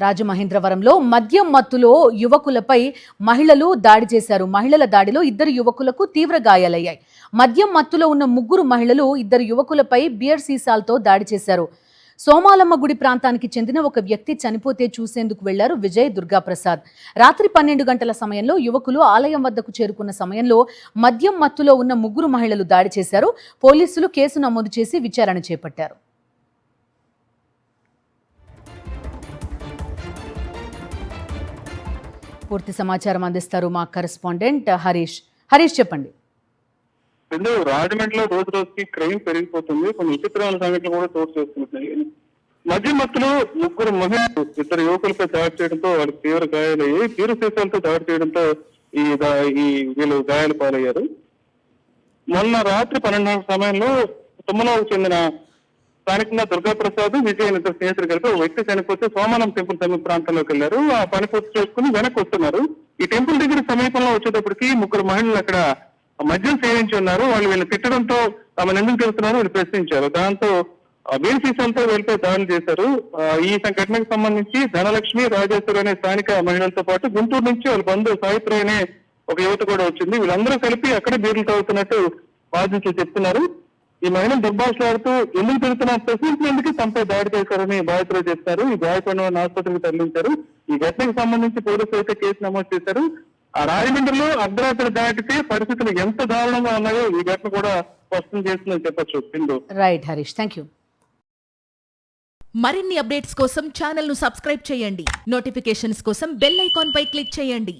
రాజమహేంద్రవరంలో మద్యం మత్తులో యువకులపై మహిళలు దాడి చేశారు. మహిళల దాడిలో 2 యువకులకు తీవ్ర గాయాలయ్యాయి. మద్యం మత్తులో ఉన్న 3 మహిళలు 2 యువకులపై బియర్ సీసాలతో దాడి చేశారు. సోమాలమ్మ గుడి ప్రాంతానికి చెందిన ఒక వ్యక్తి చనిపోతే చూసేందుకు వెళ్లారు విజయ్, దుర్గాప్రసాద్. రాత్రి 12 గంటల సమయంలో యువకులు ఆలయం వద్దకు చేరుకున్న సమయంలో మద్యం మత్తులో ఉన్న 3 మహిళలు దాడి చేశారు. పోలీసులు కేసు నమోదు చేసి విచారణ చేపట్టారు. పూర్తి సమాచారం అందిస్తారు మా కరెస్పాండెంట్ హరీష్. చెప్పండి. రాజమండ్రిలో రోజు రోజుకి క్రైమ్ పెరిగిపోతుంది. కొన్ని విచిత్రమైన సంఘటనలు కూడా చోటు చేసుకుంటున్నాయి. మధ్య మత్తులో 3 మహిళలు 2 యువకులపై దాడి చేయడంతో వాళ్ళకి తీవ్ర గాయాలయ్యాయి. తీవ్ర సీసాలతో దాడి చేయడంతో వీళ్ళు గాయాలు పాలయ్యారు. మొన్న రాత్రి 12 సమయంలో తుమ్మలకు చెందిన స్థానికంగా దుర్గాప్రసాద్, విజయ్ ఇద్దరు స్నేహితులు కలిపి ఒక వ్యక్తి చనిపోతే సోమానం టెంపుల్ సమీప ప్రాంతంలోకి వెళ్లారు. ఆ పని పూర్తి చేసుకుని వెనక్కి వస్తున్నారు. ఈ టెంపుల్ దగ్గర సమీపంలో వచ్చేటప్పటికి 3 మహిళలు అక్కడ మద్యం సేవించి ఉన్నారు. వీళ్ళు తిట్టడంతో తమను ఎందుకు తిరుగుతున్నారు వీళ్ళు ప్రశ్నించారు. దాంతో వీరి సీసాలతో వీళ్ళపై దాడులు చేశారు. ఈ ఘటనకు సంబంధించి ధనలక్ష్మి, రాజేశ్వరి అనే స్థానిక మహిళలతో పాటు గుంటూరు నుంచి వాళ్ళ బంధువు సాయిత్రి అనే ఒక యువత కూడా వచ్చింది. వీళ్ళందరూ కలిపి అక్కడే బీర్లు తాగుతున్నట్టు బాధితులు చెప్తున్నారు. ఈ మహిళలు దుర్భాషలాడుతూ ఎందుకు తిరుగుతున్నారు ప్రశ్నించినందుకు తమపై దాడి చేశారని బాధితులు చెప్తారు. ఈ గాయపడిన ఆసుపత్రికి తరలించారు. ఈ ఘటనకు సంబంధించి పోలీసులు అయితే కేసు నమోదు చేశారు. ఆ రాజమండ్రిలో అర్ధరాత్రి దాటితే పరిస్థితులు ఎంత దారుణంగా ఉన్నాయో ఈ ఘటన కూడా స్పష్టం చేస్తుందని చెప్పొచ్చు. Sindhu. Right Harish, thank you. మరిన్ని అప్డేట్స్ కోసం ఛానల్ ను సబ్స్క్రైబ్ చేయండి. నోటిఫికేషన్స్ కోసం బెల్ ఐకాన్ పై క్లిక్ చేయండి.